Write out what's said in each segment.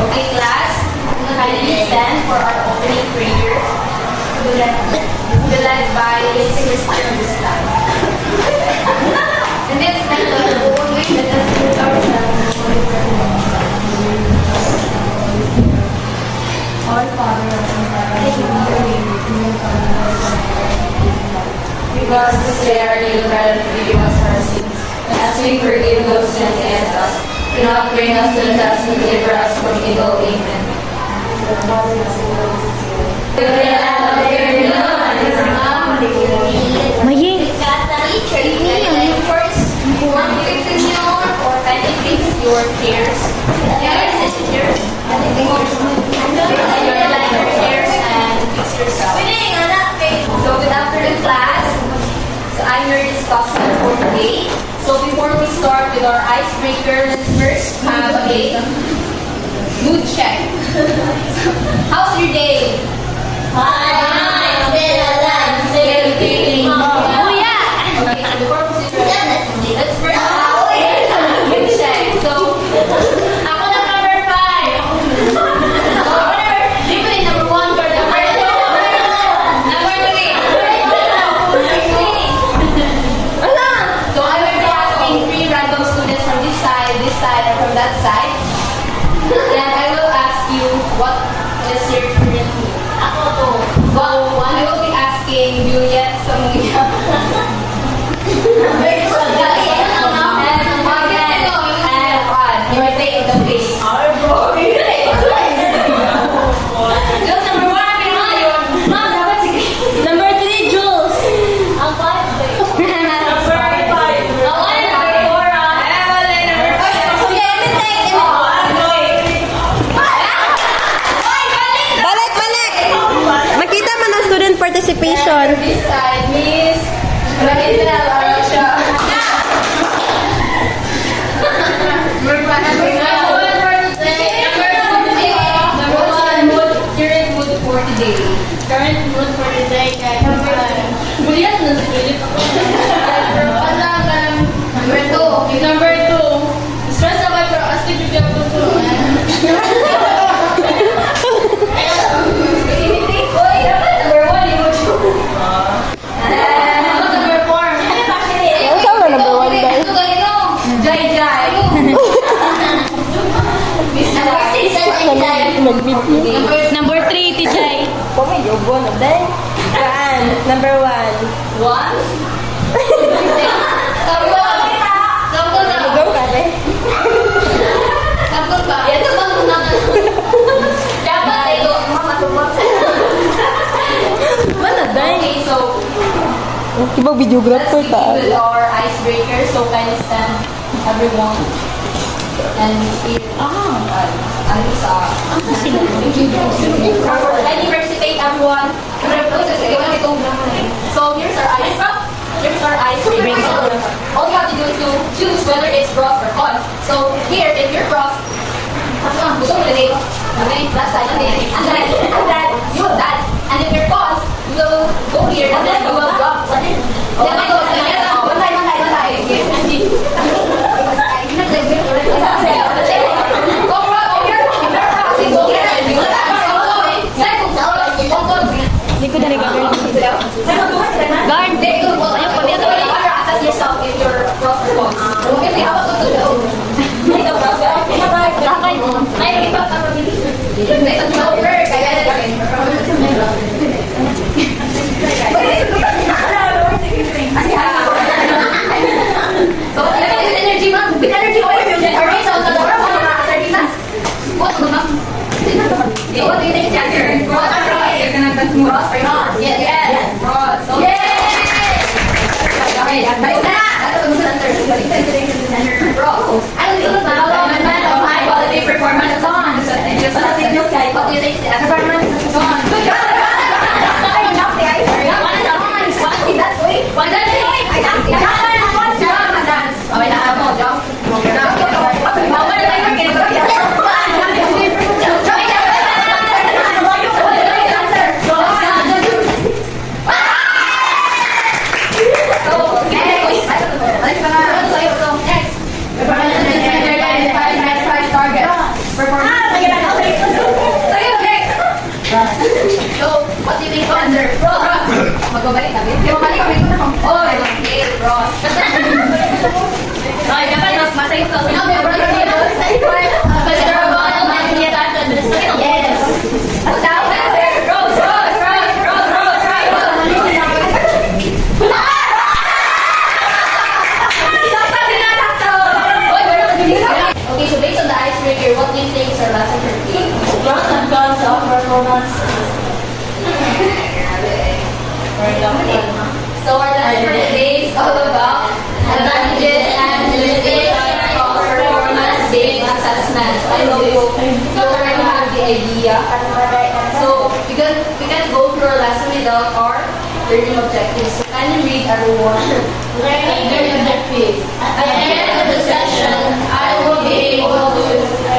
Okay, class, kindly stand for our opening prayer. Led by Miss Christian this time. And then stand on the own way, let us put ourselves. Our Father, because to spare our little bread and forgive us our sins, and as we forgive those who sin against us, do not bring us to the test, but deliver us from evil. Amen. Maying! Your cares. So without further class, so I'm your discussant for today. So before we start with our icebreaker, let's first have a mood check. How's your day? Fine. Still alive. Still breathing. Oh yeah. Okay, so before we start, let's first have a mood check. So Ako na number 5. Di ba yung number 1 or number 2? Number 3. So I will be asking 3 random students from this side, and from that side. And I will ask you what is your current mood. Ako to. Well, I will be asking Juliet Samuel. And Morgan and Juan. You are taking the face. Just number 1, yun. Ma'am, dapat sige. Number 3, Jules! Ang 5. Number 5. Ako ay number 4, ah. Eh, wala yung number 5. Sige, take. Balik! Makita mo ng student participation. This side, Miss Marisel Arrocha. Number 1, current mood for today. Current mood for today, guys. Bulian na si Philip ako. Number 2. Number 2. Stress na kayo pero astig yung job ko to. Uy, dapat number 1 yung job. Number 4. Ano sa mga number 1 guys? Ito ganito. Jai. Miss Number 6 and Nag-meet niyo. Number 3, Tijay. Pumayubo na din. Saan? Number 1. 1. Sampol na. Go ka rin. Sampol ba? Ito bang naman? Dapat ito. Mana din? Okay, so Iba let's videographer begin ta. with our icebreaker. So kindly stand, everyone. And see. Ano sa? Kindly participate, everyone. So here's our icebreaker. All you have to do is to choose whether it's pros or cons. So here, if you're pros, gusto mo today. Okay, last side. Okay. And then you will dance. And if you're cons, you will go here and then you will drop. Then I go. One lie. Okay. Go over here. Go here. Hindi ko dali gagawin. Guard, there you go. Assess yourself if you're pros or cons. Okay, how about the ito pros? Ay, iba ka mabili. Ito over. Kaya so, energy, ma'am. With energy oil. Alright, so the number 1 na sardinas. What, ma'am? So, what do you think is the answer? Pros or cons? Pros or cons? Yes. Pros. So, yay! Okay, balik na. Ano sa answer? Pros. Ano dito na? High quality performance is on. What do you think is the answer? Performance is on. Good job! I knocked the ice. One is on. That's wait. One is on. I knocked the ice. Okay, na ako. Jump. Next. Performance. So, what do you think answer? Ross. Magbabalik kami. Di ba balik kami ko na kung okay, Ross. Okay, dapat mas masay ko. No, may brother dito. Mr. Rabon, may yes. Tama, sir. Rose. Okay, so based on the icebreaker, what do you think is our lesson for today? Pros and cons of performance. So our lesson for today is all about advantages and limitations of performance-based assessment. I know you already have the idea. So we can go through our lesson without our learning objectives. So kindly read everyone. Learning objectives. At the end of the session, I will be able to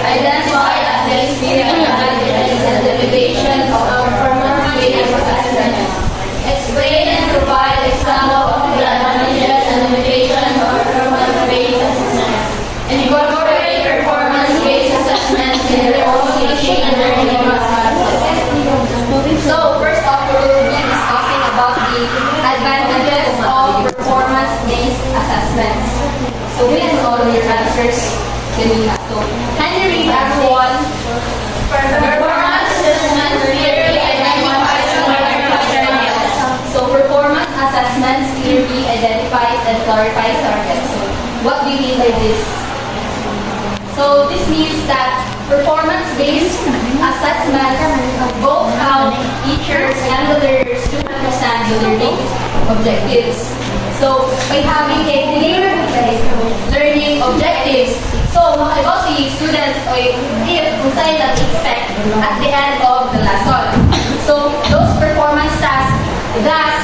identify at least three advantages and limitations of performance-based assessment. Explain and provide example of the advantages and limitations of performance-based assessment. Incorporate performance-based assessment in the own teaching and learning process. So first off, we will be discussing about the advantages of performance-based assessments. So we can all your answers kanina. So kindly read everyone. Performance assessment clearly identifies targets. So performance assessments clearly identifies and clarifies targets. So what do you mean by this? So this means that performance-based assessments both help teachers and the learners to understand the learning objectives. So by having a clear learning objectives, so makibasi students o if kung saan nag-expect at the end of the lesson. So those performance tasks that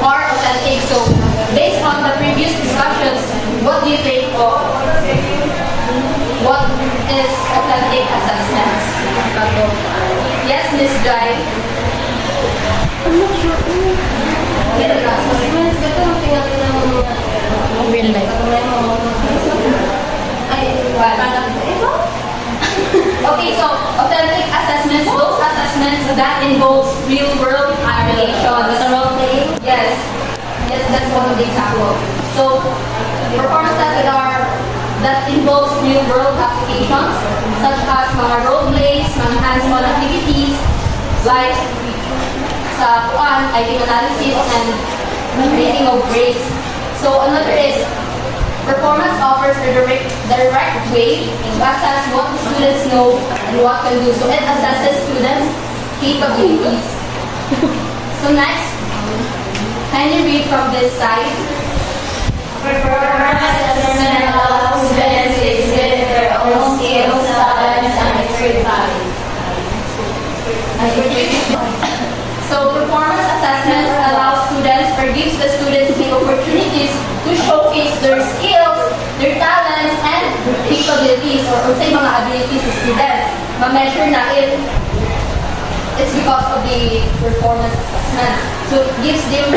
are authentic. So based on the previous discussions, what do you think of what is authentic assessments? Yes, Miss Jai. I'm not sure. Real life. Okay, so authentic assessments, those assessments that involves real world applications. Role playing. Yes. Yes, that's one of the examples. So performance tests that involves real world applications such as mga role plays, mga hands-on activities like sa item analysis and reading of grades. So another is performance offers a direct way to assess what the students know and what can do. So it assesses students' capabilities. So next, kindly read from this side. Performance assessment allows students to exhibit their own skills, talents, and expertise. So performance assessments allow students or gives the students the opportunities to showcase their skills, their talents, and capabilities or say mga abilities of students. Ma-measure na if it's because of the performance assessment. So it gives them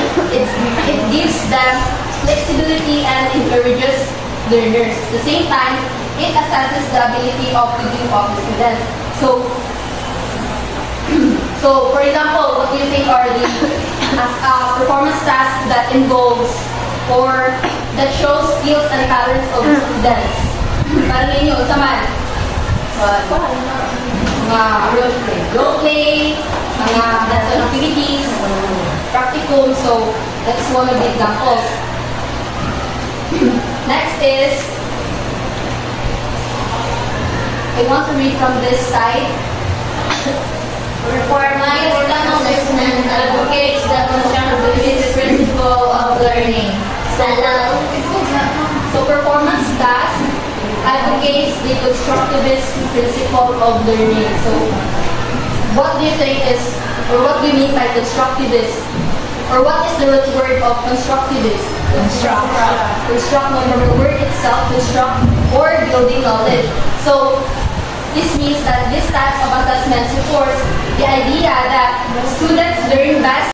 flexibility and encourages learners. At the same time, it assesses the ability of thinking of the students. So for example, what do you think are the performance tasks that involves or that shows skills and talents of the students? Para ninyo, saman? Mga role play, mga hands-on activities, practicum. So that's one of the examples. Next is, I want to read from this side. Performance assessment advocates the constructivist principle of learning. So performance task advocates the constructivist principle of learning. So what do you think is, or what do you mean by constructivist? Or what is the root word of constructivist? Construct. Construct, no, from the word itself, construct, or building knowledge. So this means that this type of assessment supports the idea that students learn best